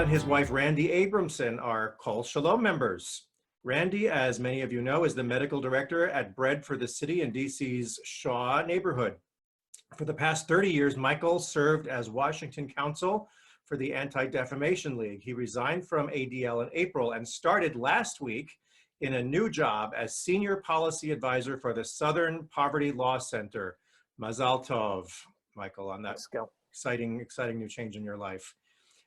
and his wife, Randy Abramson, are Kol Shalom members. Randy, as many of you know, is the medical director at Bread for the City in DC's Shaw neighborhood. For the past 30 years, Michael served as Washington counsel for the Anti-Defamation League. He resigned from ADL in April and started last week in a new job as senior policy advisor for the Southern Poverty Law Center. Mazal Tov, Michael, on that exciting new change in your life.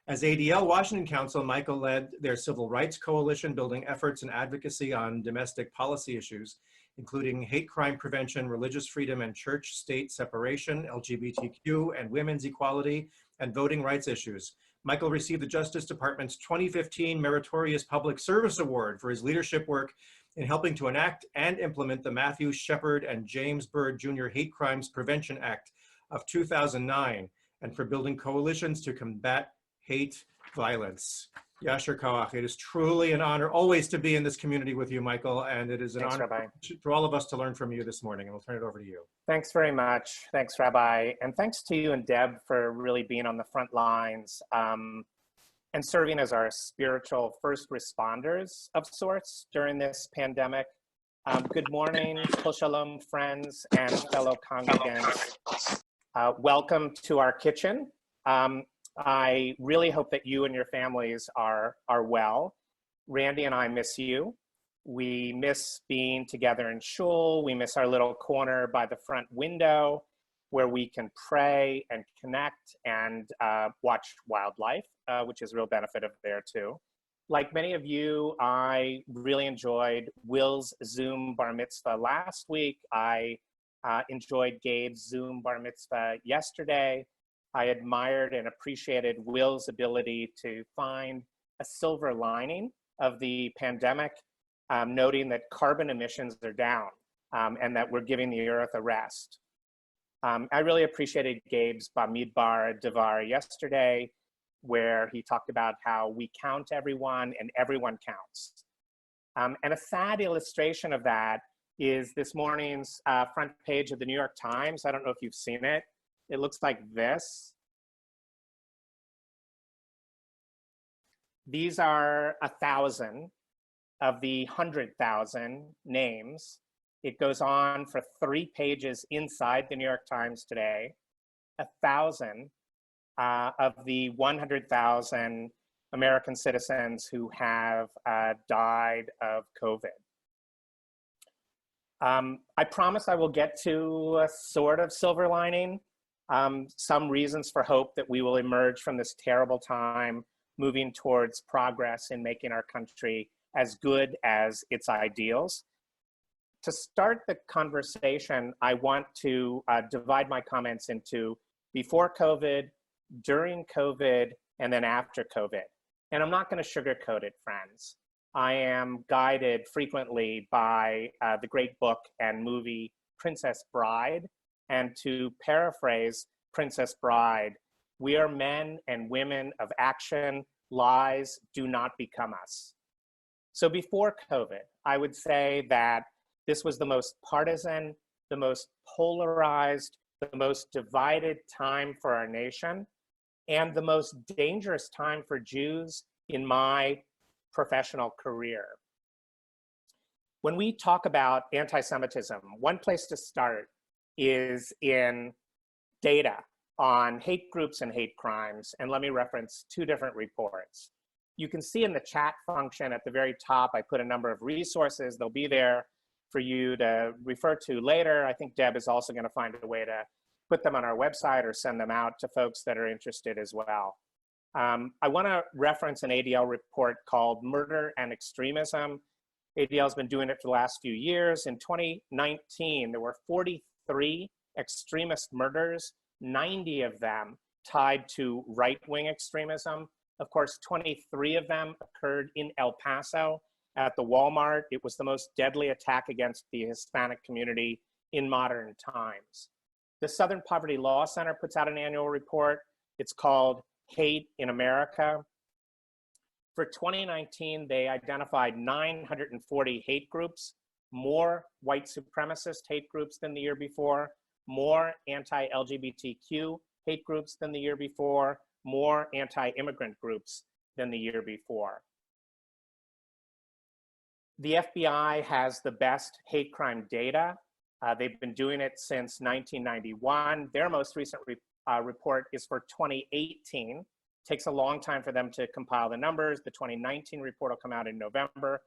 As ADL Washington Counsel, Michael led their civil rights coalition, building efforts and advocacy on domestic policy issues, including hate crime prevention, religious freedom and church-state separation, LGBTQ and women's equality, and voting rights issues. Michael received the Justice Department's 2015 Meritorious Public Service Award for his leadership work in helping to enact and implement the Matthew Shepard and James Byrd Jr. Hate Crimes Prevention Act of 2009, and for building coalitions to combat hate violence. Yasher Koach, it is truly an honor always to be in this community with you, Michael, and it is an honor for all of us to learn from you this morning, and we'll turn it over to you. Thanks very much. Thanks, Rabbi. And thanks to you and Deb for really being on the front lines and serving as our spiritual first responders of sorts during this pandemic. Good morning, Kol Shalom friends and fellow congregants. Welcome to our kitchen. I really hope that you and your families are well. Randy and I miss you. We miss being together in shul. We miss our little corner by the front window where we can pray and connect and watch wildlife, which is a real benefit of there too. Like many of you, I really enjoyed Will's Zoom bar mitzvah last week. I enjoyed Gabe's Zoom bar mitzvah yesterday. I admired and appreciated Will's ability to find a silver lining of the pandemic, noting that carbon emissions are down and that we're giving the earth a rest. I really appreciated Gabe's Bamidbar Devar yesterday, where he talked about how we count everyone and everyone counts. And a sad illustration of that is this morning's front page of the New York Times. I don't know if you've seen it. It looks like this. These are 1,000 of the 100,000 names. It goes on for 3 pages inside the New York Times today. 1,000 of the 100,000 American citizens who have died of COVID. I promise I will get to a sort of silver lining, some reasons for hope that we will emerge from this terrible time, moving towards progress in making our country as good as its ideals. To start the conversation, I want to divide my comments into before COVID, during COVID, and then after COVID. And I'm not going to sugarcoat it, friends. I am guided frequently by the great book and movie Princess Bride. And to paraphrase Princess Bride, we are men and women of action. Lies do not become us. So before COVID, I would say that this was the most partisan, the most polarized, the most divided time for our nation, and the most dangerous time for Jews in my professional career. When we talk about anti-Semitism, one place to start is in data on hate groups and hate crimes. And let me reference 2 different reports. You can see in the chat function at the very top, I put a number of resources. They'll be there for you to refer to later. I think Deb is also going to find a way to put them on our website or send them out to folks that are interested as well. I want to reference an ADL report called Murder and Extremism. ADL has been doing it for the last few years. In 2019, there were 43 extremist murders, 90 of them tied to right-wing extremism. Of course, 23 of them occurred in El Paso at the Walmart. It was the most deadly attack against the Hispanic community in modern times. The Southern Poverty Law Center puts out an annual report. It's called Hate in America. For 2019, they identified 940 hate groups, more white supremacist hate groups than the year before, more anti-LGBTQ hate groups than the year before, more anti-immigrant groups than the year before. The FBI has the best hate crime data. They've been doing it since 1991. Their most recent report is for 2018. Takes a long time for them to compile the numbers. The 2019 report will come out in November.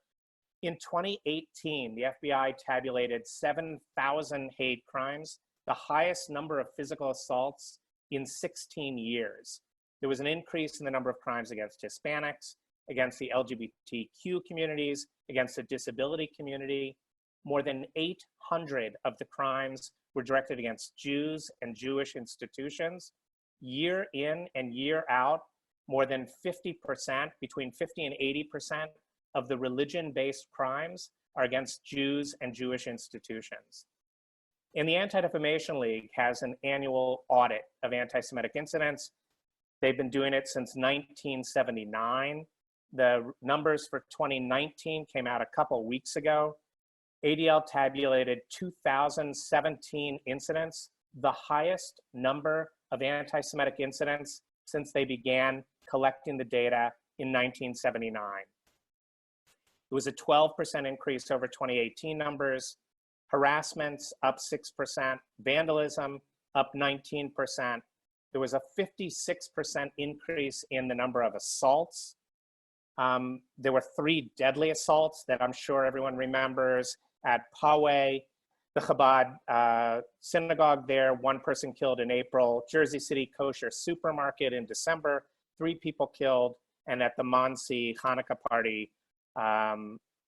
In 2018, the FBI tabulated 7,000 hate crimes, the highest number of physical assaults in 16 years. There was an increase in the number of crimes against Hispanics, against the LGBTQ communities, against the disability community. More than 800 of the crimes were directed against Jews and Jewish institutions. Year in and year out, more than 50%, between 50 and 80% of the religion-based crimes are against Jews and Jewish institutions. And the Anti-Defamation League has an annual audit of anti-Semitic incidents. They've been doing it since 1979. The numbers for 2019 came out a couple weeks ago. ADL tabulated 2,017 incidents, the highest number of anti-Semitic incidents since they began collecting the data in 1979. It was a 12% increase over 2018 numbers. Harassments up 6%, vandalism up 19%. There was a 56% increase in the number of assaults. There were 3 deadly assaults that I'm sure everyone remembers at Poway, the Chabad synagogue there, 1 person killed in April, Jersey City Kosher Supermarket in December, 3 people killed, and at the Monsey Hanukkah party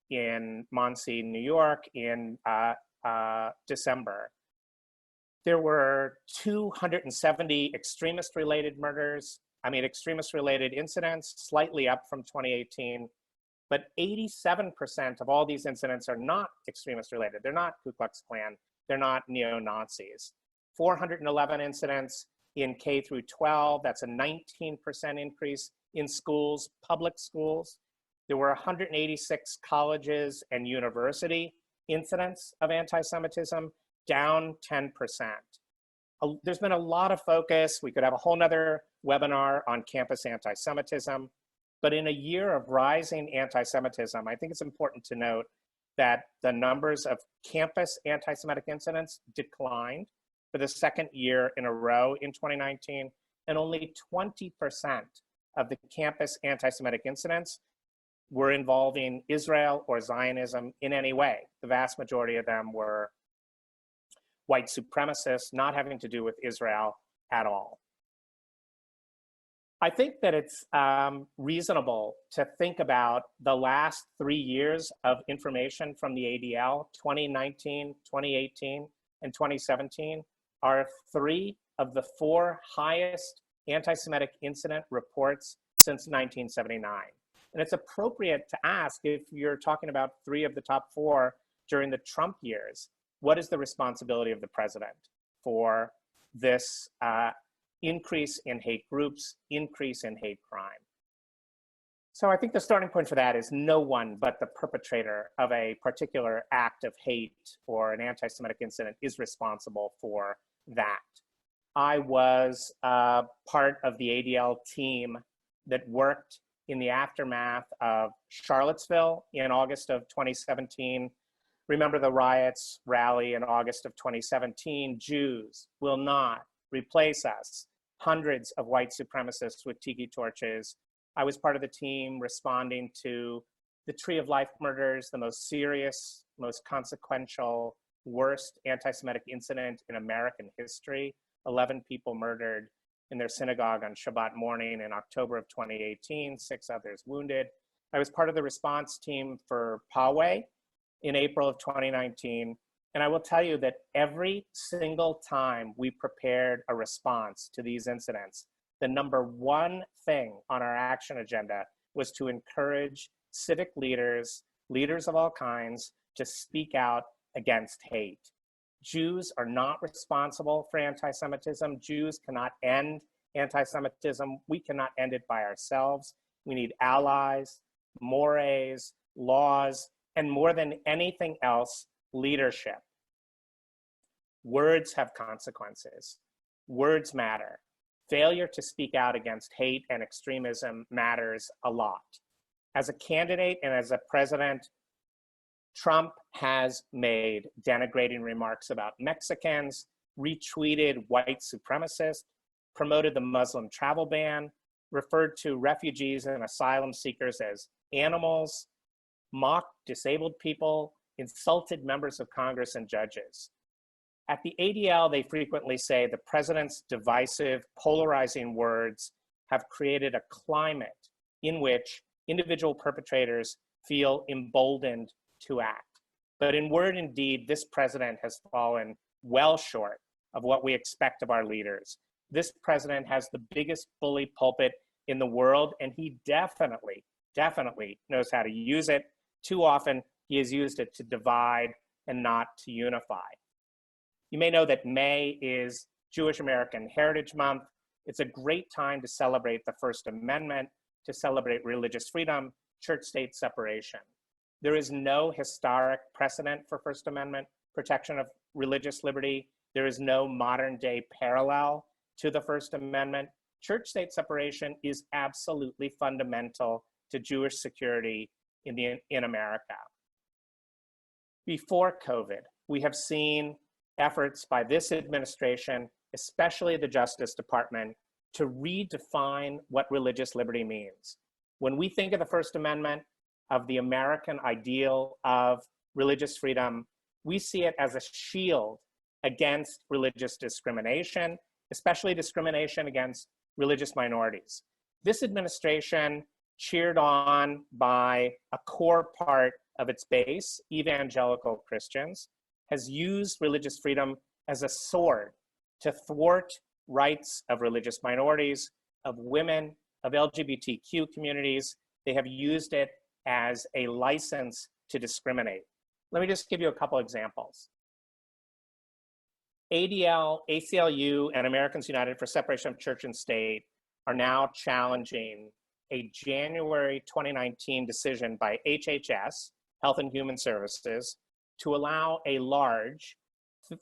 in Monsey, New York in December. There were 270 extremist-related incidents, slightly up from 2018, but 87% of all these incidents are not extremist-related. They're not Ku Klux Klan, they're not neo-Nazis. 411 incidents in K through 12, that's a 19% increase in schools, public schools. There were 186 colleges and university incidents of anti-Semitism, down 10%. There's been a lot of focus. We could have a whole nother webinar on campus anti-Semitism, but in a year of rising anti-Semitism, I think it's important to note that the numbers of campus anti-Semitic incidents declined for the second year in a row in 2019, and only 20% of the campus anti-Semitic incidents were involving Israel or Zionism in any way. The vast majority of them were white supremacists, not having to do with Israel at all. I think that it's reasonable to think about the last 3 years of information from the ADL, 2019, 2018, and 2017, are 3 of the 4 highest anti-Semitic incident reports since 1979. And it's appropriate to ask, if you're talking about 3 of the top 4 during the Trump years, what is the responsibility of the president for this increase in hate groups, increase in hate crime? So I think the starting point for that is no one but the perpetrator of a particular act of hate or an anti-Semitic incident is responsible for that. I was part of the ADL team that worked in the aftermath of Charlottesville in August of 2017. Remember the riots rally in August of 2017, Jews will not replace us. Hundreds of white supremacists with tiki torches. I was part of the team responding to the Tree of Life murders, the most serious, most consequential, worst anti-Semitic incident in American history. 11 people murdered in their synagogue on Shabbat morning in October of 2018, 6 others wounded. I was part of the response team for Poway in April of 2019. And I will tell you that every single time we prepared a response to these incidents, the number 1 thing on our action agenda was to encourage civic leaders, leaders of all kinds, to speak out against hate. Jews are not responsible for anti-Semitism. Jews cannot end anti-Semitism. We cannot end it by ourselves. We need allies, mores, laws, and more than anything else, leadership. Words have consequences. Words matter. failure to speak out against hate and extremism matters a lot. As a candidate and as a president, Trump has made denigrating remarks about Mexicans, retweeted white supremacists, promoted the Muslim travel ban, referred to refugees and asylum seekers as animals, mocked disabled people, insulted members of Congress and judges. At the ADL, they frequently say the president's divisive, polarizing words have created a climate in which individual perpetrators feel emboldened to act. But in word and deed, this president has fallen well short of what we expect of our leaders. This president has the biggest bully pulpit in the world, and he definitely knows how to use it. Too often, he has used it to divide and not to unify. You may know that May is Jewish American Heritage Month. It's a great time to celebrate the First Amendment, to celebrate religious freedom, church-state separation. There is no historic precedent for First Amendment protection of religious liberty. There is no modern day parallel to the First Amendment. Church-state separation is absolutely fundamental to Jewish security in America. Before COVID, we have seen efforts by this administration, especially the Justice Department, to redefine what religious liberty means. When we think of the First Amendment, of the American ideal of religious freedom, we see it as a shield against religious discrimination, especially discrimination against religious minorities. This administration, cheered on by a core part of its base, evangelical Christians, has used religious freedom as a sword to thwart rights of religious minorities, of women, of LGBTQ communities. They have used it as a license to discriminate. Let me just give you a couple examples. ADL, ACLU, and Americans United for Separation of Church and State are now challenging a January 2019 decision by HHS, Health and Human Services, to allow a large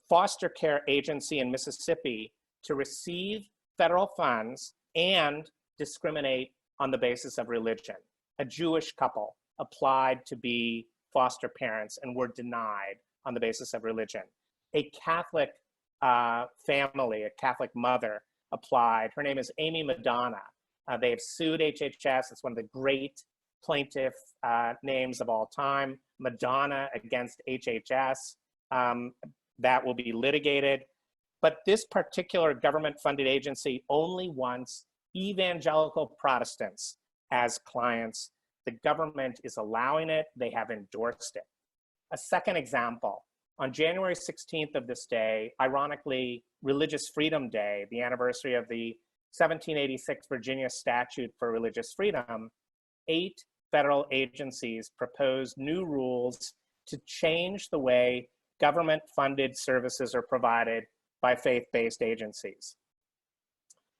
foster care agency in Mississippi to receive federal funds and discriminate on the basis of religion. A Jewish couple applied to be foster parents and were denied on the basis of religion. A Catholic family, a Catholic mother applied. Her name is Amy Madonna. They have sued HHS. It's one of the great plaintiff names of all time. Madonna against HHS. That will be litigated. But this particular government-funded agency only wants evangelical Protestants as clients. The government is allowing it. They have endorsed it. A second example, on January 16th of this day, ironically, Religious Freedom Day, the anniversary of the 1786 Virginia Statute for Religious Freedom, 8 federal agencies proposed new rules to change the way government-funded services are provided by faith-based agencies.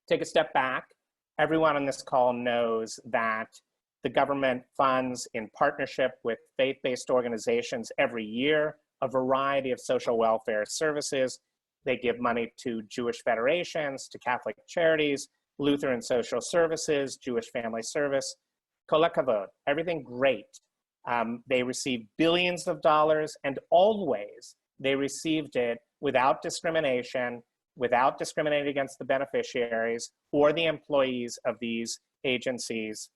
Take a step back. Everyone on this call knows that the government funds, in partnership with faith-based organizations every year, a variety of social welfare services. They give money to Jewish federations, to Catholic charities, Lutheran social services, Jewish family service. Kol hakavod, everything great. They receive billions of dollars, and always they received it without discrimination, without discriminating against the beneficiaries or the employees of these agencies,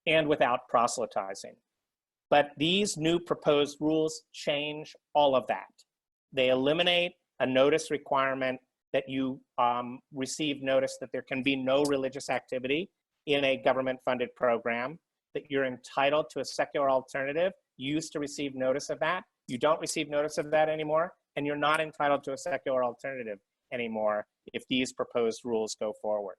and without proselytizing. But these new proposed rules change all of that. They eliminate a notice requirement that you receive notice that there can be no religious activity in a government-funded program, that you're entitled to a secular alternative. You used to receive notice of that. You don't receive notice of that anymore, and you're not entitled to a secular alternative anymore if these proposed rules go forward.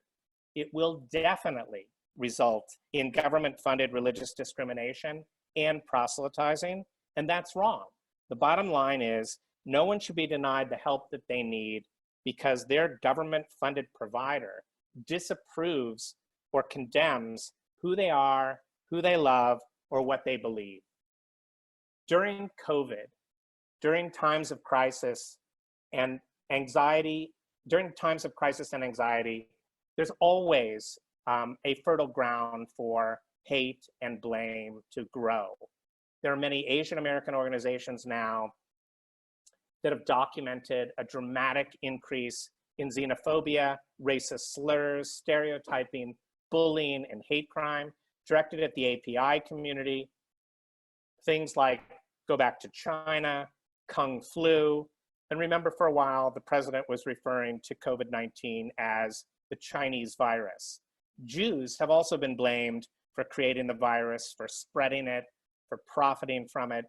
It will definitely result in government-funded religious discrimination and proselytizing, and that's wrong. The bottom line is no one should be denied the help that they need because their government-funded provider disapproves or condemns who they are, who they love, or what they believe. During COVID, during times of crisis and anxiety during times of crisis and anxiety, there's always a fertile ground for hate and blame to grow. There are many Asian American organizations now that have documented a dramatic increase in xenophobia, racist slurs, stereotyping, bullying, and hate crime directed at the API community. Things like go back to China, Kung Flu, and remember for a while, the president was referring to COVID-19 as the Chinese virus. Jews have also been blamed for creating the virus, for spreading it, for profiting from it.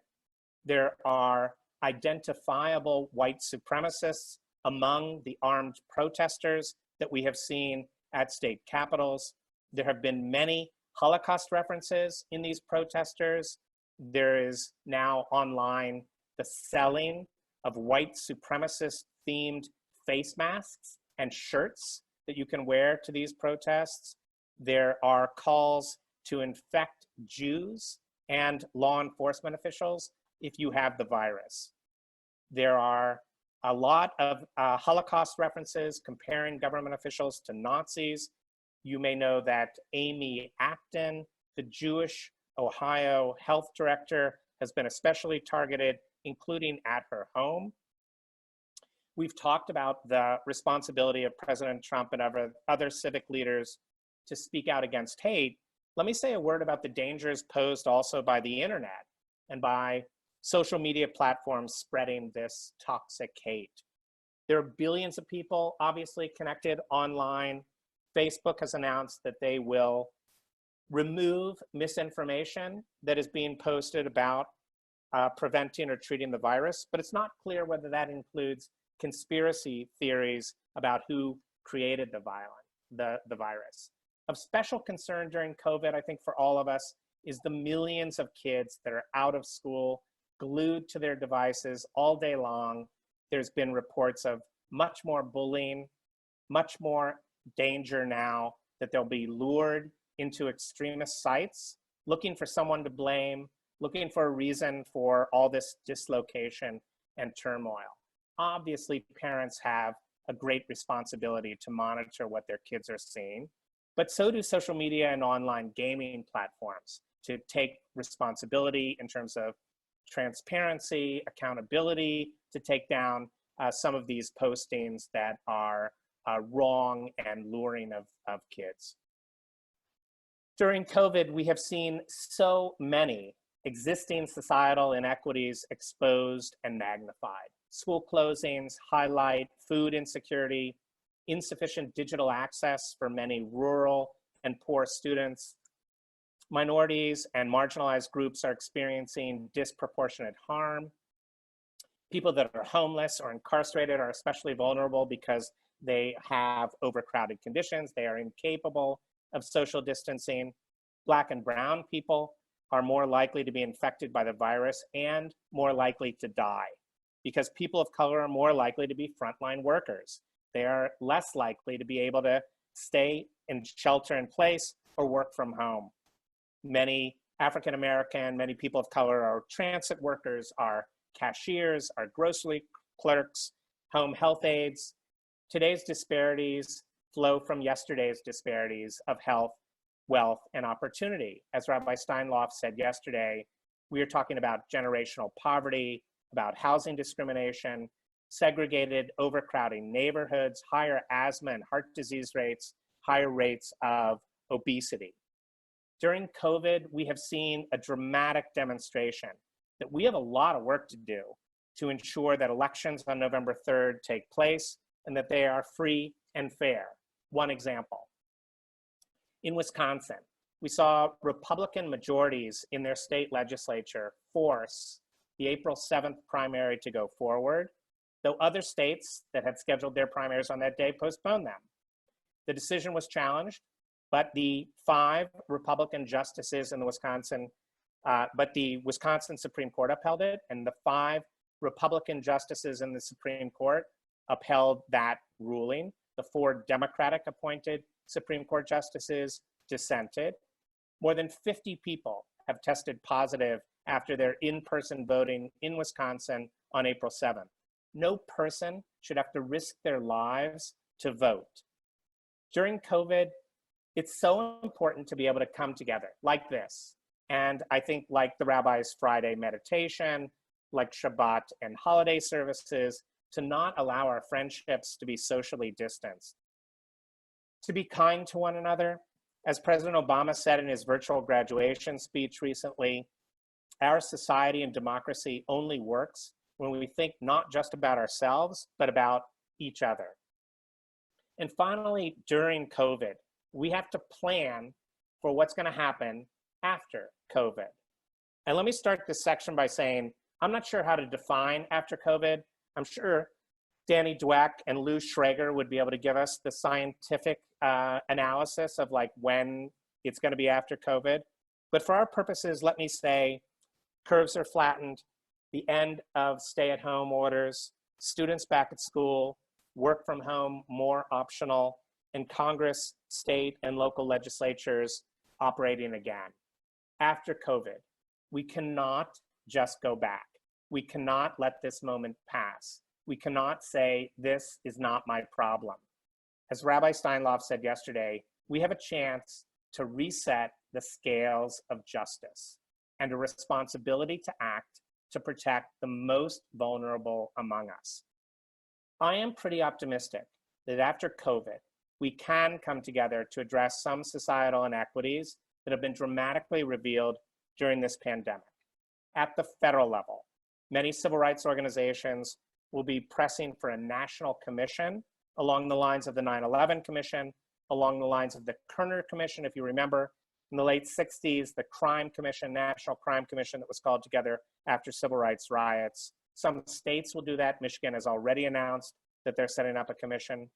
There are identifiable white supremacists among the armed protesters that we have seen at state capitals. There have been many Holocaust references in these protesters. There is now online the selling of white supremacist themed face masks and shirts that you can wear to these protests. There are calls to infect Jews and law enforcement officials if you have the virus. There are a lot of Holocaust references comparing government officials to Nazis. You may know that Amy Acton, the Jewish Ohio health director, has been especially targeted, including at her home. We've talked about the responsibility of President Trump and other civic leaders to speak out against hate. Let me say a word about the dangers posed also by the internet and by social media platforms spreading this toxic hate. There are billions of people obviously connected online. Facebook has announced that they will remove misinformation that is being posted about preventing or treating the virus, but it's not clear whether that includes conspiracy theories about who created the virus. Of special concern during COVID, I think for all of us, is the millions of kids that are out of school, glued to their devices all day long. There's been reports of much more bullying, much more danger now that they'll be lured into extremist sites, looking for someone to blame, looking for a reason for all this dislocation and turmoil. Obviously, parents have a great responsibility to monitor what their kids are seeing, but so do social media and online gaming platforms to take responsibility in terms of transparency, accountability, to take down some of these postings that are wrong and luring of kids. During COVID, we have seen so many existing societal inequities exposed and magnified. School closings highlight food insecurity, insufficient digital access for many rural and poor students. Minorities and marginalized groups are experiencing disproportionate harm. People that are homeless or incarcerated are especially vulnerable because they have overcrowded conditions. They are incapable of social distancing. Black and brown people are more likely to be infected by the virus and more likely to die because people of color are more likely to be frontline workers. They are less likely to be able to stay in shelter in place or work from home. Many African American, many people of color are transit workers, are cashiers, are grocery clerks, home health aides. Today's disparities flow from yesterday's disparities of health, wealth, and opportunity. As Rabbi Steinloff said yesterday, we are talking about generational poverty, about housing discrimination, segregated, overcrowding neighborhoods, higher asthma and heart disease rates, higher rates of obesity. During COVID, we have seen a dramatic demonstration that we have a lot of work to do to ensure that elections on November 3rd take place and that they are free and fair. One example, in Wisconsin, we saw Republican majorities in their state legislature force the April 7th primary to go forward, though other states that had scheduled their primaries on that day postponed them. The decision was challenged, but the 5 Republican justices in the Wisconsin Supreme Court upheld it, and the 5 Republican justices in the Supreme Court upheld that ruling. The 4 Democratic appointed Supreme Court justices dissented. More than 50 people have tested positive after their in-person voting in Wisconsin on April 7th. No person should have to risk their lives to vote. During COVID, it's so important to be able to come together like this. And I think like the rabbi's Friday meditation, like Shabbat and holiday services, to not allow our friendships to be socially distanced. To be kind to one another. As President Obama said in his virtual graduation speech recently, our society and democracy only works when we think not just about ourselves, but about each other. And finally, during COVID, we have to plan for what's going to happen after COVID. And let me start this section by saying, I'm not sure how to define after COVID. I'm sure Danny Dweck and Lou Schrager would be able to give us the scientific analysis of like when it's going to be after COVID. But for our purposes, let me say curves are flattened, the end of stay-at-home orders, students back at school, work from home more optional, and Congress, state, and local legislatures operating again. After COVID, we cannot just go back. We cannot let this moment pass. We cannot say, this is not my problem. As Rabbi Steinlauf said yesterday, we have a chance to reset the scales of justice and a responsibility to act to protect the most vulnerable among us. I am pretty optimistic that after COVID, we can come together to address some societal inequities that have been dramatically revealed during this pandemic. At the federal level, many civil rights organizations will be pressing for a national commission along the lines of the 9/11 Commission, along the lines of the Kerner Commission. If you remember, in the late 60s, the Crime Commission, National Crime Commission that was called together after civil rights riots. Some states will do that. Michigan has already announced that they're setting up a commission.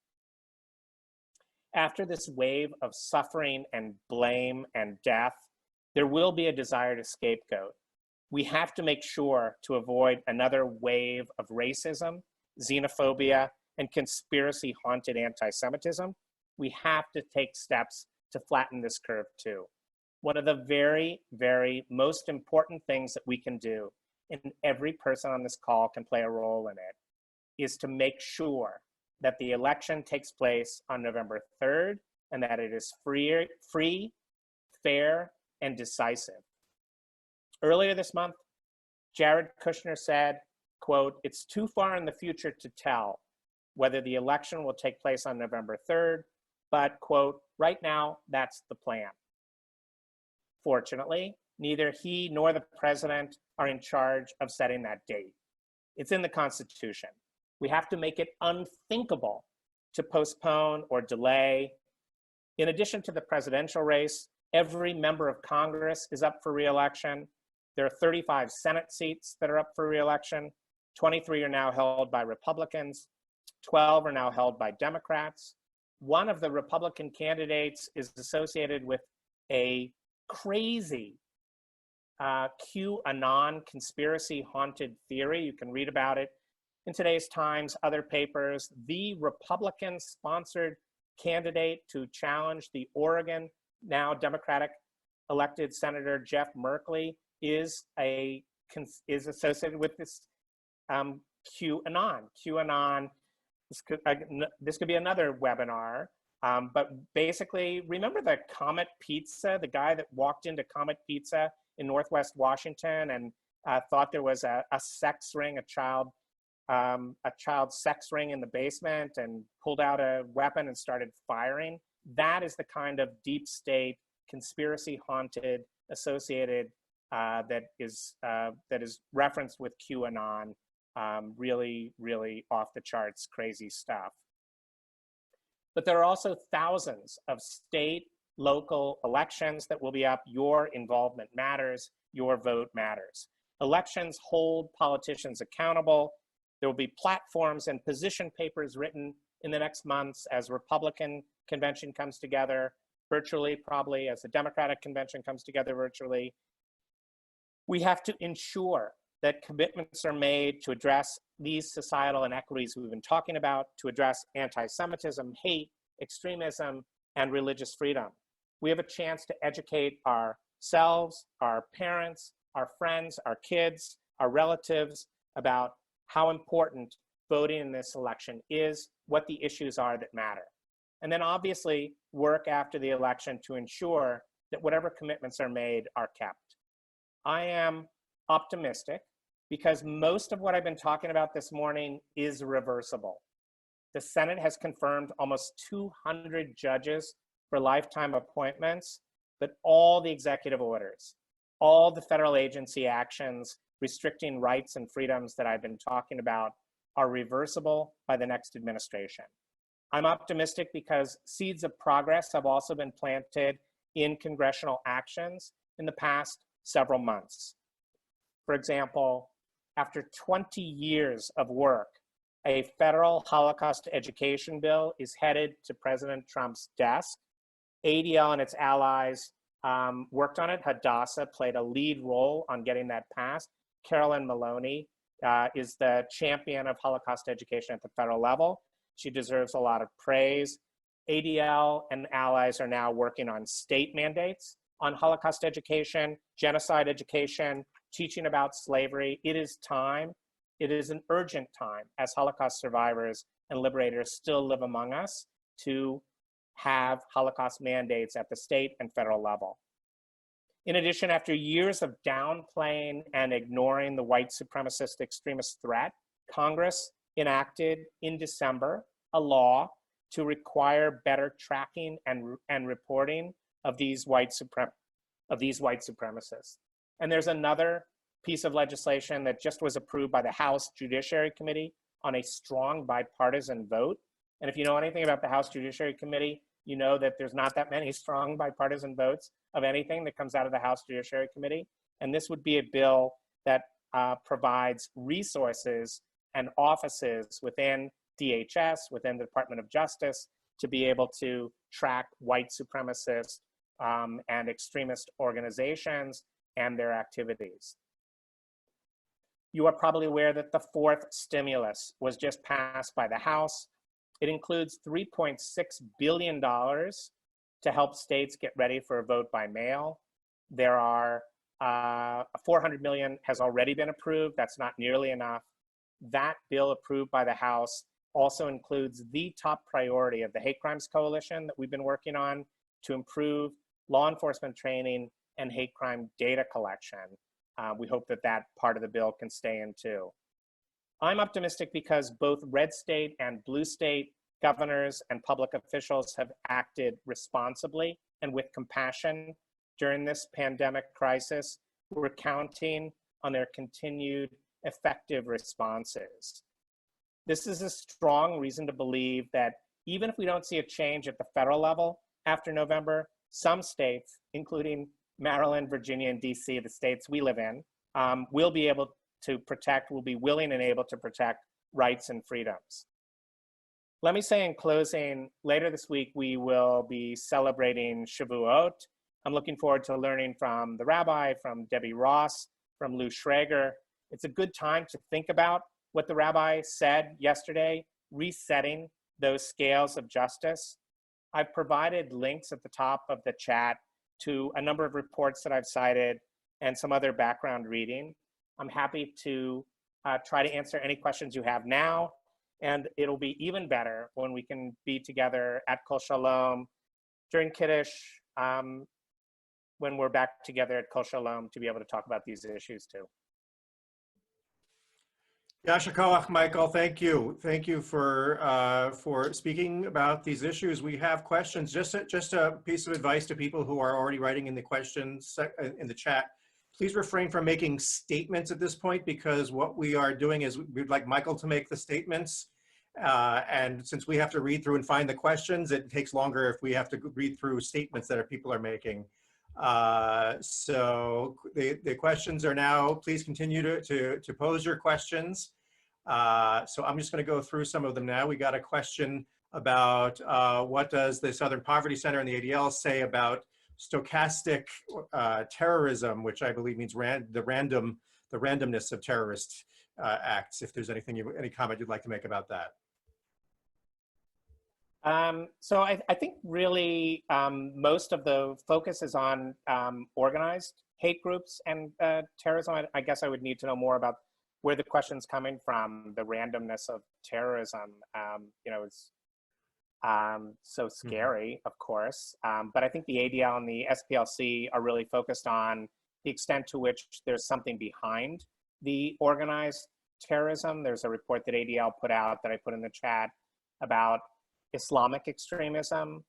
After this wave of suffering and blame and death, there will be a desire to scapegoat. We have to make sure to avoid another wave of racism, xenophobia, and conspiracy-haunted anti-Semitism. We have to take steps to flatten this curve too. One of the very, very most important things that we can do, and every person on this call can play a role in it, is to make sure that the election takes place on November 3rd and that it is free, fair, and decisive. Earlier this month, Jared Kushner said, quote, "It's too far in the future to tell whether the election will take place on November 3rd, but, quote, right now, that's the plan." Fortunately, neither he nor the president are in charge of setting that date. It's in the Constitution. We have to make it unthinkable to postpone or delay. In addition to the presidential race, every member of Congress is up for re-election. There are 35 Senate seats that are up for re-election. 23 are now held by Republicans. 12 are now held by Democrats. One of the Republican candidates is associated with a crazy QAnon conspiracy-haunted theory. You can read about it in today's Times, other papers. The Republican-sponsored candidate to challenge the Oregon, now Democratic elected Senator Jeff Merkley is associated with this QAnon. QAnon, this could be another webinar, but basically, remember the Comet Pizza, the guy that walked into Comet Pizza in Northwest Washington and thought there was a sex ring, a child sex ring in the basement, and pulled out a weapon and started firing? That is the kind of deep state conspiracy haunted associated that is referenced with QAnon. Really, really off the charts, crazy stuff. But there are also thousands of state, local elections that will be up. Your involvement matters, your vote matters. Elections hold politicians accountable. There will be platforms and position papers written in the next months as Republican convention comes together virtually, probably as the Democratic convention comes together virtually. We have to ensure that commitments are made to address these societal inequities we've been talking about, to address anti-Semitism, hate, extremism, and religious freedom. We have a chance to educate ourselves, our parents, our friends, our kids, our relatives about how important voting in this election is, what the issues are that matter. And then obviously work after the election to ensure that whatever commitments are made are kept. I am optimistic because most of what I've been talking about this morning is reversible. The Senate has confirmed almost 200 judges for lifetime appointments, but all the executive orders, all the federal agency actions restricting rights and freedoms that I've been talking about are reversible by the next administration. I'm optimistic because seeds of progress have also been planted in congressional actions in the past several months. For example, after 20 years of work, a federal Holocaust education bill is headed to President Trump's desk. ADL and its allies worked on it. Hadassah played a lead role on getting that passed. Carolyn Maloney is the champion of Holocaust education at the federal level. She deserves a lot of praise. ADL and allies are now working on state mandates on Holocaust education, genocide education, teaching about slavery. It is time. It is an urgent time, as Holocaust survivors and liberators still live among us, to have Holocaust mandates at the state and federal level. In addition, after years of downplaying and ignoring the white supremacist extremist threat, Congress enacted in December a law to require better tracking and reporting of these white supremacists. And there's another piece of legislation that just was approved by the House Judiciary Committee on a strong bipartisan vote. And if you know anything about the House Judiciary Committee, you know that there's not that many strong bipartisan votes of anything that comes out of the House Judiciary Committee. And this would be a bill that provides resources and offices within DHS, within the Department of Justice, to be able to track white supremacist and extremist organizations and their activities. You are probably aware that the fourth stimulus was just passed by the House. It includes $3.6 billion to help states get ready for a vote by mail. There are $400 million has already been approved. That's not nearly enough. That bill approved by the House also includes the top priority of the Hate Crimes Coalition that we've been working on to improve law enforcement training and hate crime data collection. We hope that that part of the bill can stay in too. I'm optimistic because both red state and blue state governors and public officials have acted responsibly and with compassion during this pandemic crisis. We're counting on their continued effective responses. This is a strong reason to believe that even if we don't see a change at the federal level after November, some states, including Maryland, Virginia, and DC, the states we live in, will be able to protect, will be willing and able to protect rights and freedoms. Let me say in closing, later this week, we will be celebrating Shavuot. I'm looking forward to learning from the rabbi, from Debbie Ross, from Lou Schrager. It's a good time to think about what the rabbi said yesterday, resetting those scales of justice. I've provided links at the top of the chat to a number of reports that I've cited and some other background reading. I'm happy to try to answer any questions you have now, and it'll be even better when we can be together at Kol Shalom during Kiddush, when we're back together at Kol Shalom to be able to talk about these issues too. Yasher Koach, Michael, thank you. Thank you for speaking about these issues. We have questions. Just a piece of advice to people who are already writing in the questions in the chat. Please refrain from making statements at this point, because what we are doing is we'd like Michael to make the statements. And since we have to read through and find the questions, it takes longer if we have to read through statements that people are making. So the questions are now, please continue to pose your questions. So I'm just going to go through some of them now. We got a question about what does the Southern Poverty Center and the ADL say about stochastic terrorism, which I believe means the randomness of terrorist acts. If there's any comment you'd like to make about that. So I think really most of the focus is on organized hate groups and terrorism. I guess I would need to know more about where the question's coming from, the randomness of terrorism, is so scary, of course. But I think the ADL and the SPLC are really focused on the extent to which there's something behind the organized terrorism. There's a report that ADL put out that I put in the chat about Islamic extremism.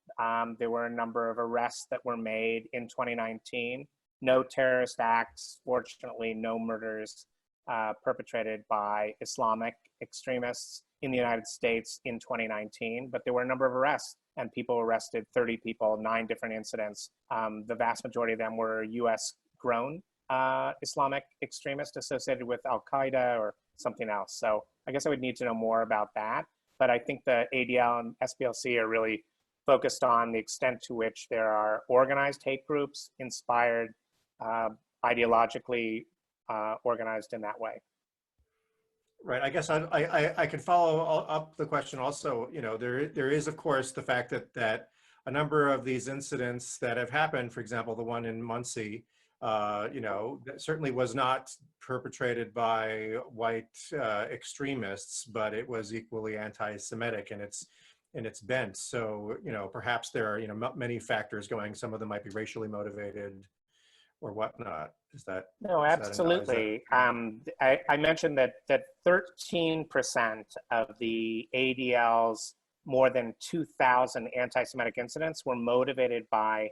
There were a number of arrests that were made in 2019. No terrorist acts, fortunately, no murders perpetrated by Islamic extremists in the United States in 2019, but there were a number of arrests, and people arrested, 30 people, 9 different incidents. The vast majority of them were US grown Islamic extremists associated with Al-Qaeda or something else. So I guess I would need to know more about that. But I think the ADL and SPLC are really focused on the extent to which there are organized hate groups inspired, ideologically organized in that way. Right. I guess I can follow up the question also. There is, of course, the fact that a number of these incidents that have happened, for example, the one in Muncie, that certainly was not perpetrated by white extremists, but it was equally anti-Semitic in its bent. So, perhaps there are, many factors going. Some of them might be racially motivated or whatnot. Is that? No, absolutely. I mentioned that 13% of the ADL's more than 2,000 anti-Semitic incidents were motivated by,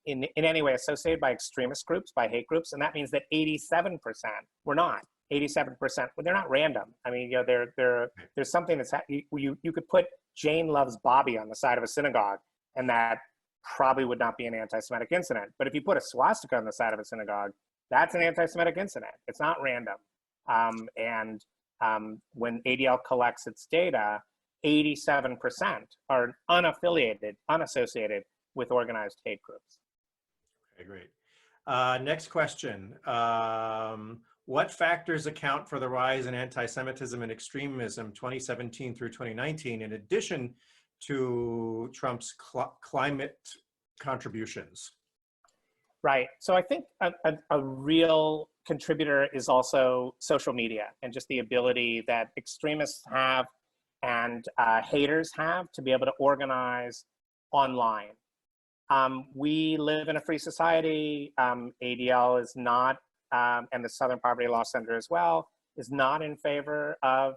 in any way associated by extremist groups, by hate groups, and that means that 87% were not. 87%, well, they're not random. I mean, there's something that's, you could put Jane Loves Bobby on the side of a synagogue, and that probably would not be an anti-Semitic incident. But if you put a swastika on the side of a synagogue, that's an anti-Semitic incident. It's not random. When ADL collects its data, 87% are unaffiliated, unassociated with organized hate groups. Okay, great. Next question. What factors account for the rise in anti-Semitism and extremism 2017 through 2019, in addition to Trump's climate contributions? Right. So I think a real contributor is also social media and just the ability that extremists have and haters have to be able to organize online. We live in a free society. ADL is not, and the Southern Poverty Law Center as well, is not in favor of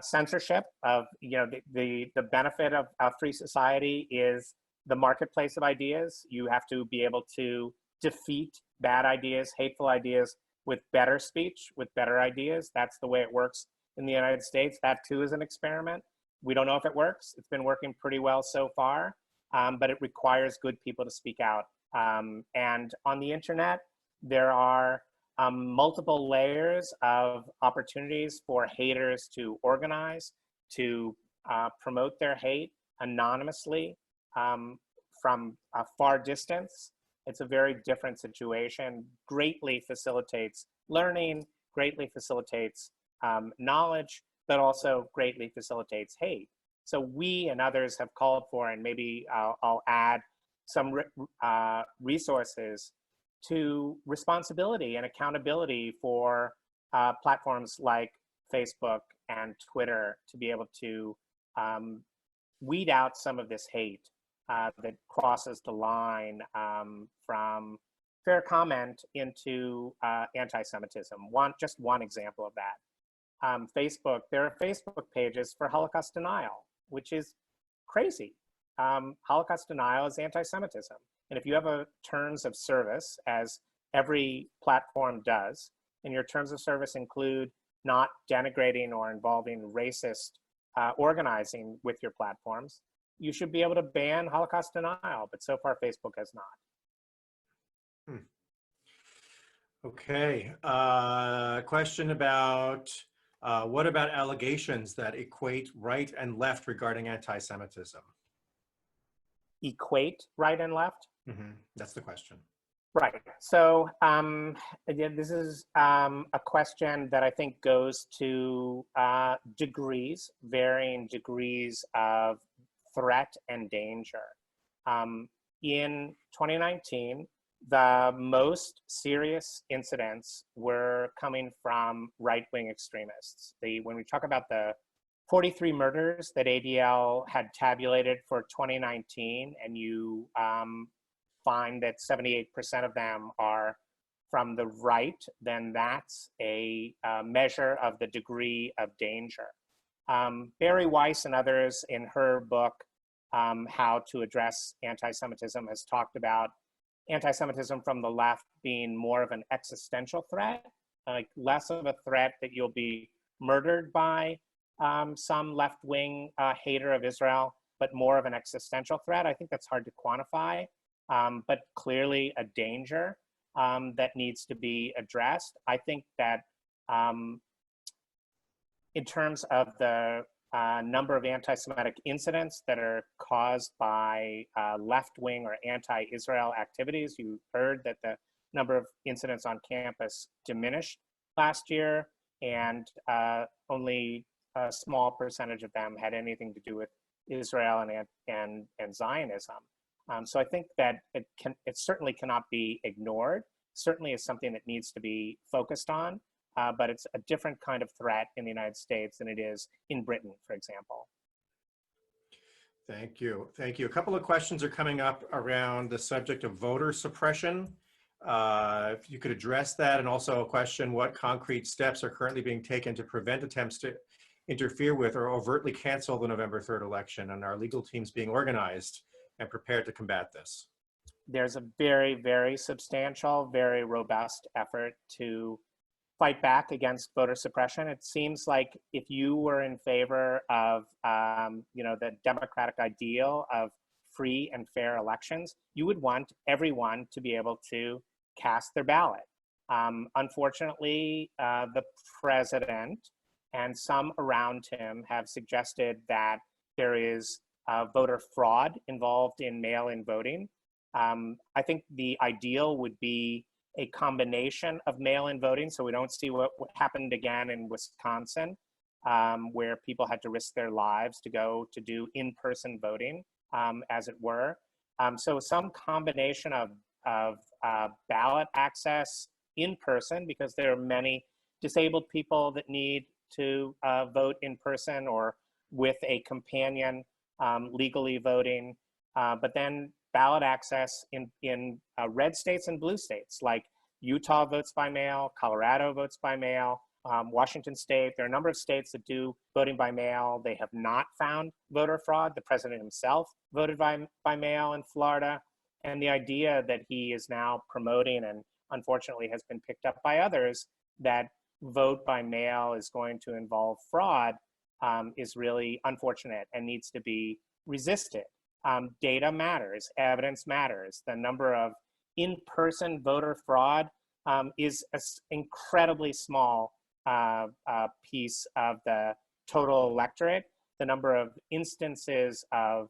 censorship. The benefit of a free society is the marketplace of ideas. You have to be able to defeat bad ideas, hateful ideas, with better speech, with better ideas. That's the way it works in the United States. That too is an experiment. We don't know if it works. It's been working pretty well so far, but it requires good people to speak out. And on the internet, there are multiple layers of opportunities for haters to organize, to promote their hate anonymously from a far distance. It's a very different situation, greatly facilitates learning, greatly facilitates knowledge, but also greatly facilitates hate. So we and others have called for, and maybe I'll add some resources to responsibility and accountability for platforms like Facebook and Twitter to be able to weed out some of this hate that crosses the line from fair comment into anti-Semitism. Just one example of that. Facebook, there are Facebook pages for Holocaust denial, which is crazy. Holocaust denial is anti-Semitism. And if you have a terms of service, as every platform does, and your terms of service include not denigrating or involving racist organizing with your platforms, you should be able to ban Holocaust denial. But so far, Facebook has not. Okay. Question about what about allegations that equate right and left regarding anti-Semitism? Equate right and left? Mm-hmm. That's the question. Right. So again, this is a question that I think goes to degrees, varying degrees of threat and danger. In 2019, the most serious incidents were coming from right-wing extremists. When we talk about the 43 murders that ADL had tabulated for 2019, and you find that 78% of them are from the right, then that's a measure of the degree of danger. Barry Weiss and others in her book, How to Address Anti-Semitism, has talked about anti-Semitism from the left being more of an existential threat, like less of a threat that you'll be murdered by some left-wing hater of Israel, but more of an existential threat. I think that's hard to quantify, but clearly a danger that needs to be addressed. I think that in terms of the number of anti-Semitic incidents that are caused by left-wing or anti-Israel activities, you heard that the number of incidents on campus diminished last year, and only a small percentage of them had anything to do with Israel and Zionism. So I think that it certainly cannot be ignored. Certainly is something that needs to be focused on, but it's a different kind of threat in the United States than it is in Britain, for example. Thank you. Thank you. A couple of questions are coming up around the subject of voter suppression. If you could address that, and also a question, what concrete steps are currently being taken to prevent attempts to interfere with or overtly cancel the November 3rd election, and our legal teams being organized and prepared to combat this? There's a very, very substantial, very robust effort to fight back against voter suppression. It seems like if you were in favor of the democratic ideal of free and fair elections, you would want everyone to be able to cast their ballot. Unfortunately, the president and some around him have suggested that there is voter fraud involved in mail-in voting. I think the ideal would be a combination of mail-in voting, so we don't see what happened again in Wisconsin, where people had to risk their lives to go to do in-person voting, as it were. So some combination of ballot access in person, because there are many disabled people that need to vote in person or with a companion legally voting, but then ballot access in red states and blue states, like Utah votes by mail, Colorado votes by mail, Washington State. There are a number of states that do voting by mail. They have not found voter fraud. The president himself voted by mail in Florida. And the idea that he is now promoting, and unfortunately has been picked up by others, that vote by mail is going to involve fraud is really unfortunate and needs to be resisted. Data matters, evidence matters. The number of in-person voter fraud is an incredibly small piece of the total electorate. The number of instances of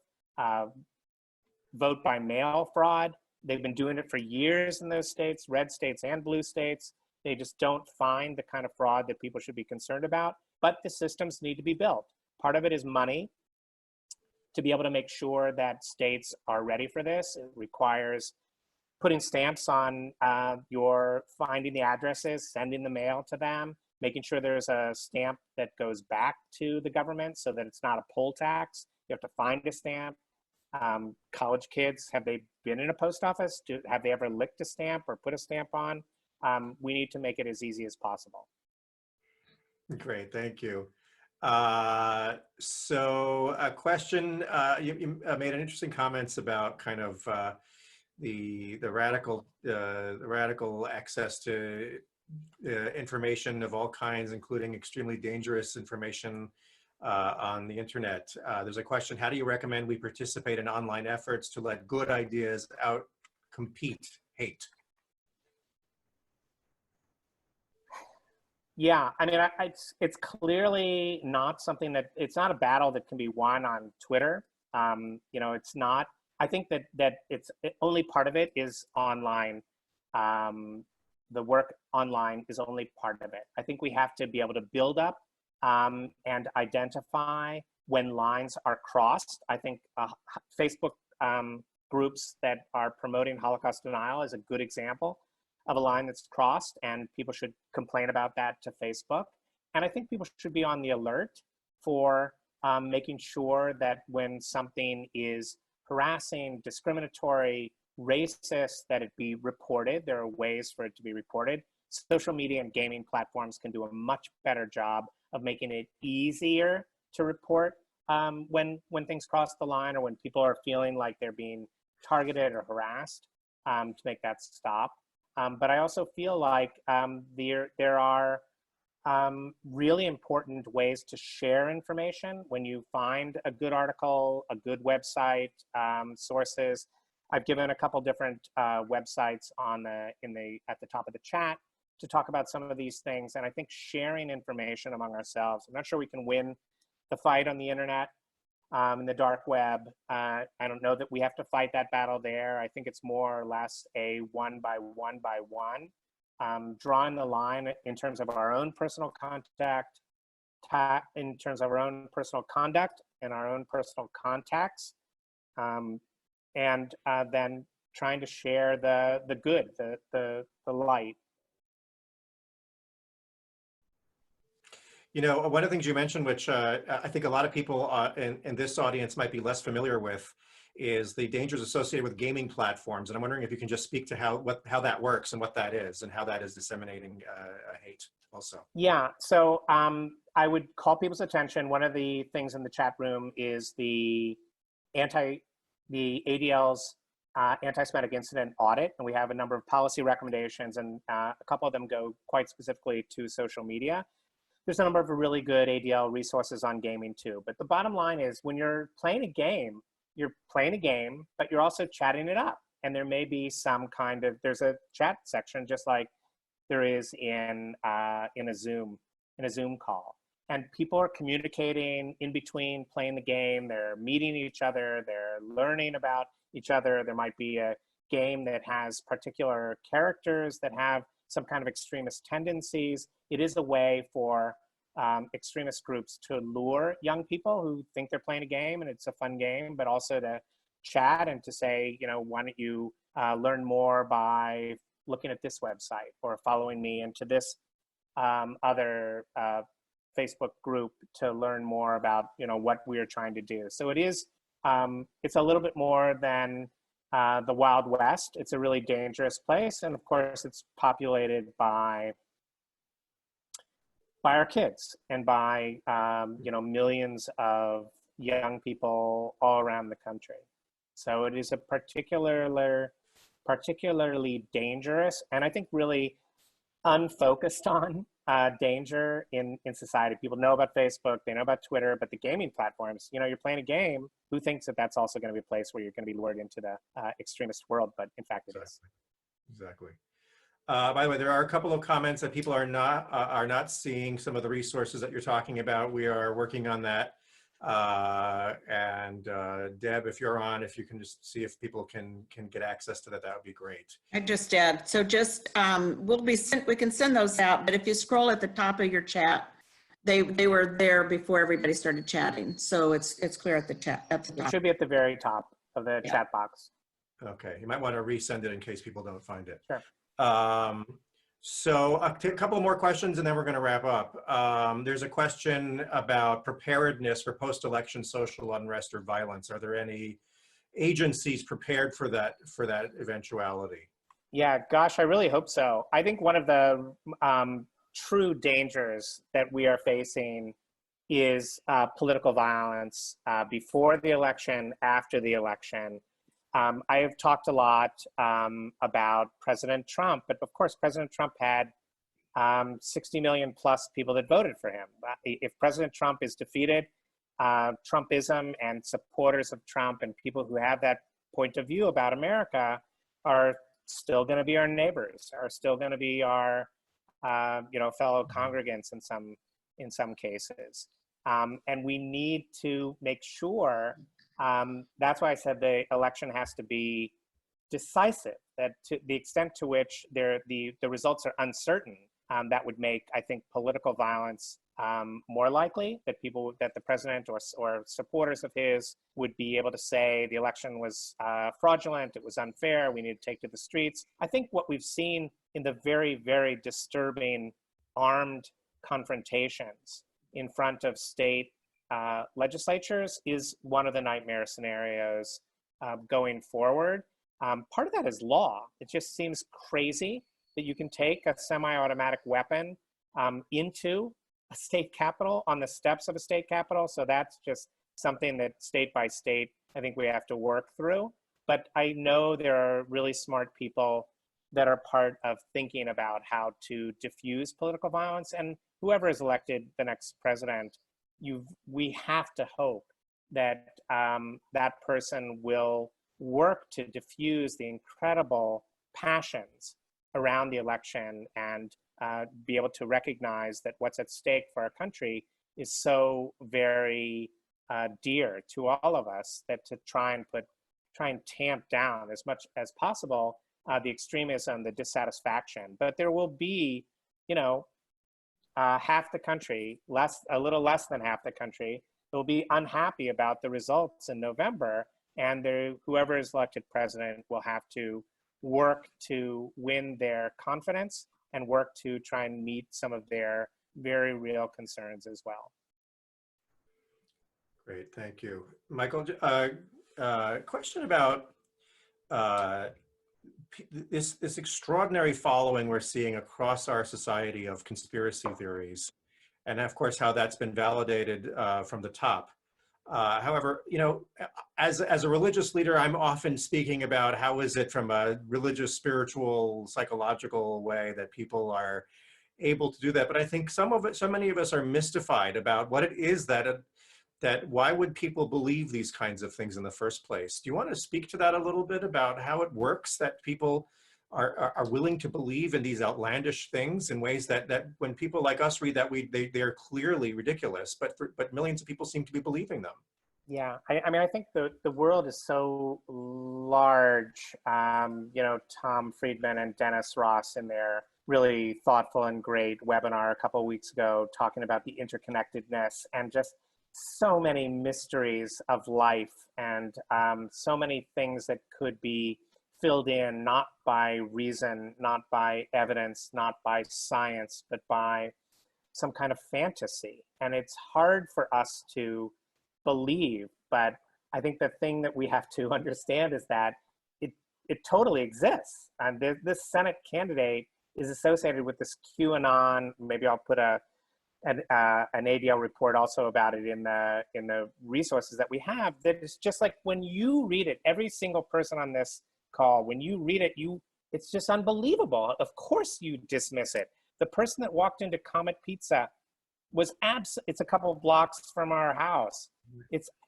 vote by mail fraud, they've been doing it for years in those states, red states and blue states. They just don't find the kind of fraud that people should be concerned about, but the systems need to be built. Part of it is money. To be able to make sure that states are ready for this, it requires putting stamps on your finding the addresses, sending the mail to them, making sure there's a stamp that goes back to the government so that it's not a poll tax. You have to find a stamp. College kids, have they been in a post office? Have they ever licked a stamp or put a stamp on? We need to make it as easy as possible. Great, thank you. So a question, you made an interesting comments about kind of the radical access to information of all kinds, including extremely dangerous information on the internet. There's a question, how do you recommend we participate in online efforts to let good ideas out-compete hate? Yeah, I mean, it's clearly not something that, it's not a battle that can be won on Twitter. It's not, I think that only part of it is online. The work online is only part of it. I think we have to be able to build up and identify when lines are crossed. I think Facebook groups that are promoting Holocaust denial is a good example of a line that's crossed, and people should complain about that to Facebook. And I think people should be on the alert for making sure that when something is harassing, discriminatory, racist, that it be reported. There are ways for it to be reported. Social media and gaming platforms can do a much better job of making it easier to report when things cross the line, or when people are feeling like they're being targeted or harassed, to make that stop. But I also feel like there are really important ways to share information. When you find a good article, a good website, sources. I've given a couple different websites at the top of the chat to talk about some of these things. And I think sharing information among ourselves, I'm not sure we can win the fight on the internet, in the dark web. I don't know that we have to fight that battle there. I think it's more or less a one by one by one. Drawing the line in terms of our own personal contact, in terms of our own personal conduct and our own personal contacts, and then trying to share the good, the light. You know, one of the things you mentioned, which I think a lot of people in this audience might be less familiar with, is the dangers associated with gaming platforms. And I'm wondering if you can just speak to how that works and what that is and how that is disseminating hate also. Yeah, so I would call people's attention. One of the things in the chat room is the ADL's anti-Semitic incident audit, and we have a number of policy recommendations, and a couple of them go quite specifically to social media. There's a number of really good ADL resources on gaming too. But the bottom line is, when you're playing a game, but you're also chatting it up. And there may be some kind of, there's a chat section just like there is in a Zoom call. And people are communicating in between playing the game. They're meeting each other. They're learning about each other. There might be a game that has particular characters that have some kind of extremist tendencies. It is a way for extremist groups to lure young people who think they're playing a game and it's a fun game, but also to chat and to say, you know, why don't you learn more by looking at this website or following me into this other Facebook group to learn more about, you know, what we're trying to do. So it is, it's a little bit more than the Wild West. It's a really dangerous place. And of course, it's populated by our kids and by, you know, millions of young people all around the country. So it is a particularly dangerous, and I think really unfocused on danger in society. People know about Facebook, they know about Twitter, but the gaming platforms, you know, you're playing a game, who thinks that that's also going to be a place where you're going to be lured into the extremist world, but in fact it is. Exactly. By the way, there are a couple of comments that people are not seeing some of the resources that you're talking about. We are working on that. And Deb, if you're on, if you can just see if people can get access to that, that would be great. I just add, so just we can send those out, but if you scroll at the top of your chat, they were there before everybody started chatting, so it's clear at the top. It should be at the very top of the chat box. Okay, you might want to resend it in case people don't find it. Sure. So a couple more questions and then we're going to wrap up. There's a question about preparedness for post-election social unrest or violence. Are there any agencies prepared for that eventuality? Yeah, gosh, I really hope so. I think one of the true dangers that we are facing is political violence before the election, after the election. I have talked a lot about President Trump, but of course, President Trump had 60 million plus people that voted for him. If President Trump is defeated, Trumpism and supporters of Trump and people who have that point of view about America are still going to be our neighbors, are still going to be our you know, fellow congregants in some cases. And we need to make sure, that's why I said the election has to be decisive, that to the extent to which the results are uncertain, that would make, I think, political violence more likely that that the president or supporters of his would be able to say the election was fraudulent, it was unfair, we need to take to the streets. I think what we've seen in the very, very disturbing armed confrontations in front of state legislatures is one of the nightmare scenarios going forward. Part of that is law. It just seems crazy that you can take a semi-automatic weapon into a state capitol, on the steps of a state capitol. So that's just something that state by state, I think we have to work through. But I know there are really smart people that are part of thinking about how to diffuse political violence. And whoever is elected the next president, we have to hope that that person will work to diffuse the incredible passions around the election and be able to recognize that what's at stake for our country is so very dear to all of us, that to try and tamp down as much as possible the extremism, the dissatisfaction. But there will be, half the country, a little less than half the country, will be unhappy about the results in November, and whoever is elected president will have to work to win their confidence and work to try and meet some of their very real concerns as well. Great, thank you. Michael, question about this extraordinary following we're seeing across our society of conspiracy theories, and of course how that's been validated from the top. However, as a religious leader, I'm often speaking about how is it from a religious, spiritual, psychological way that people are able to do that. But I think so many of us are mystified about what it is that why would people believe these kinds of things in the first place? Do you want to speak to that a little bit about how it works that people are willing to believe in these outlandish things in ways that when people like us read that, they are clearly ridiculous, but millions of people seem to be believing them? Yeah, I mean, I think the world is so large. Tom Friedman and Dennis Ross in their really thoughtful and great webinar a couple of weeks ago talking about the interconnectedness and just so many mysteries of life, and so many things that could be filled in not by reason, not by evidence, not by science, but by some kind of fantasy. And it's hard for us to believe, but I think the thing that we have to understand is that it totally exists. And this Senate candidate is associated with this QAnon. Maybe I'll put an ADL report also about it in the resources that we have. That is just like when you read it, every single person on this call, when you read it, it's just unbelievable. Of course you dismiss it. The person that walked into Comet Pizza it's a couple of blocks from our house.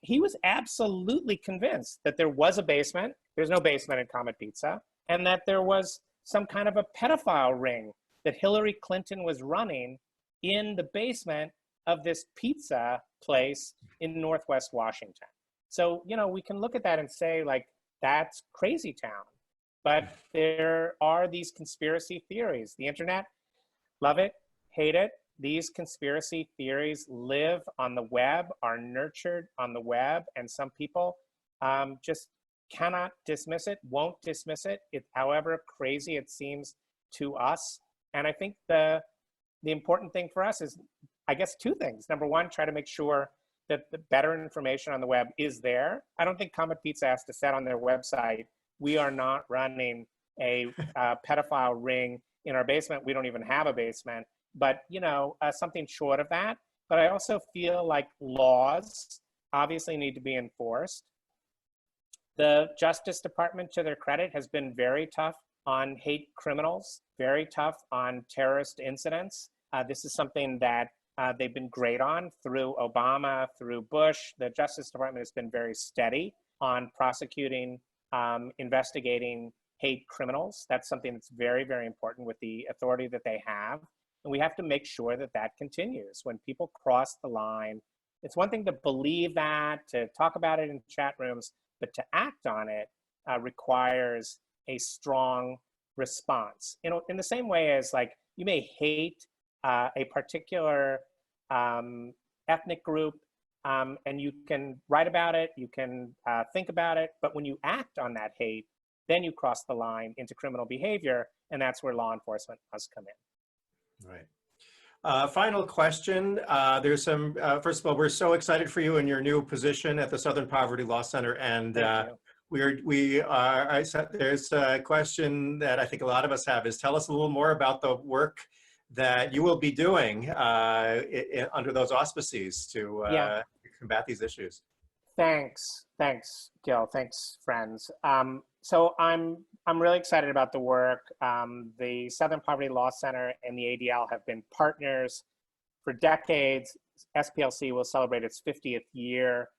He was absolutely convinced that there was a basement. There's no basement in Comet Pizza, and that there was some kind of a pedophile ring that Hillary Clinton was running in the basement of this pizza place in Northwest Washington. So, we can look at that and say, like, that's crazy town. But there are these conspiracy theories. The internet, love it, hate it. These conspiracy theories live on the web, are nurtured on the web, and some people just cannot dismiss it, won't dismiss it, however crazy it seems to us. And I think the important thing for us is, I guess, two things. Number one, try to make sure that the better information on the web is there. I don't think Comet Pizza has to set on their website, we are not running a pedophile ring in our basement. We don't even have a basement, but something short of that. But I also feel like laws obviously need to be enforced. The Justice Department, to their credit, has been very tough on hate criminals, very tough on terrorist incidents. This is something that they've been great on through Obama, through Bush. The Justice Department has been very steady on prosecuting, investigating hate criminals. That's something that's very, very important with the authority that they have. And we have to make sure that that continues. When people cross the line, it's one thing to believe that, to talk about it in chat rooms, but to act on it requires a strong response. In the same way as, like, you may hate a particular ethnic group, and you can write about it, you can think about it, but when you act on that hate, then you cross the line into criminal behavior, and that's where law enforcement must come in. Right. Final question. There's some, first of all, we're so excited for you in your new position at the Southern Poverty Law Center. And there's a question that I think a lot of us have is, tell us a little more about the work that you will be doing under those auspices to combat these issues. Thanks, Gil. Thanks, friends. So I'm really excited about the work. The Southern Poverty Law Center and the ADL have been partners for decades. SPLC will celebrate its 50th year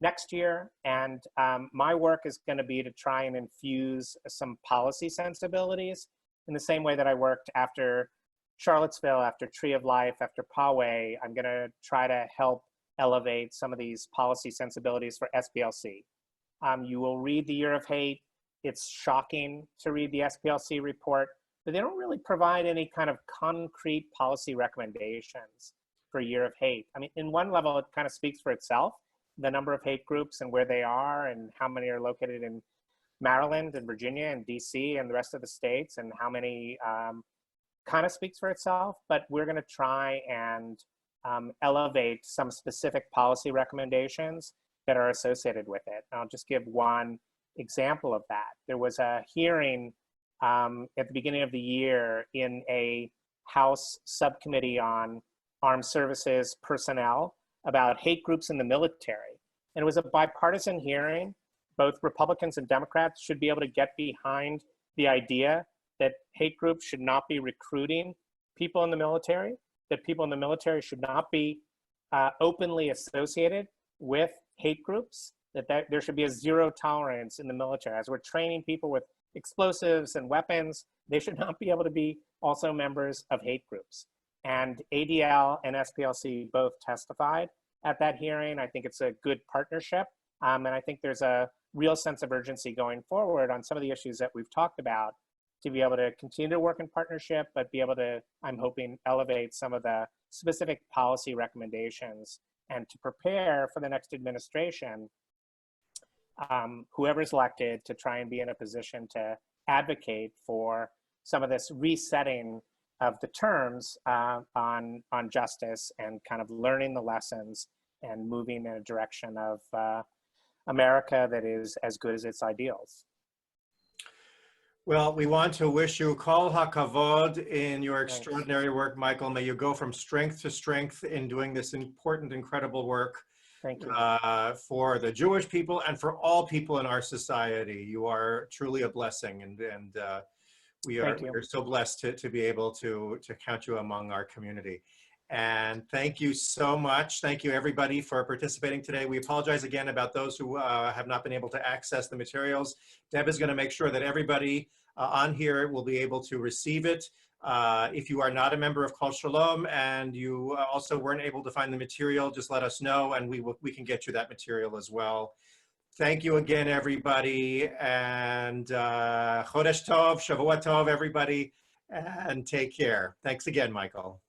next year, and my work is going to be to try and infuse some policy sensibilities in the same way that I worked after Charlottesville, after Tree of Life, after Poway. I'm going to try to help elevate some of these policy sensibilities for SPLC. You will read The Year of Hate. It's shocking to read the SPLC report, but they don't really provide any kind of concrete policy recommendations for Year of Hate. I mean, in one level, it kind of speaks for itself, the number of hate groups and where they are and how many are located in Maryland and Virginia and DC and the rest of the states, and how many kind of speaks for itself. But we're going to try and elevate some specific policy recommendations that are associated with it. And I'll just give one example of that. There was a hearing at the beginning of the year in a House subcommittee on armed services personnel about hate groups in the military. And it was a bipartisan hearing. Both Republicans and Democrats should be able to get behind the idea that hate groups should not be recruiting people in the military, that people in the military should not be openly associated with hate groups, that there should be a zero tolerance in the military. As we're training people with explosives and weapons, they should not be able to be also members of hate groups. And ADL and SPLC both testified at that hearing. I think it's a good partnership. And I think there's a real sense of urgency going forward on some of the issues that we've talked about, to be able to continue to work in partnership, but be able to, I'm hoping, elevate some of the specific policy recommendations and to prepare for the next administration, whoever's elected, to try and be in a position to advocate for some of this resetting of the terms on justice and kind of learning the lessons and moving in a direction of America that is as good as its ideals. Well, we want to wish you kol hakavod in your extraordinary work, Michael. May you go from strength to strength in doing this important, incredible work. Thank you. For the Jewish people and for all people in our society. You are truly a blessing, and we are so blessed to be able to count you among our community. And thank you so much. Thank you, everybody, for participating today. We apologize again about those who have not been able to access the materials. Deb is going to make sure that everybody on here will be able to receive it. If you are not a member of Kol Shalom and you also weren't able to find the material, just let us know and we can get you that material as well. Thank you again, everybody. And Chodesh Tov, Shavua Tov, everybody, and take care. Thanks again, Michael.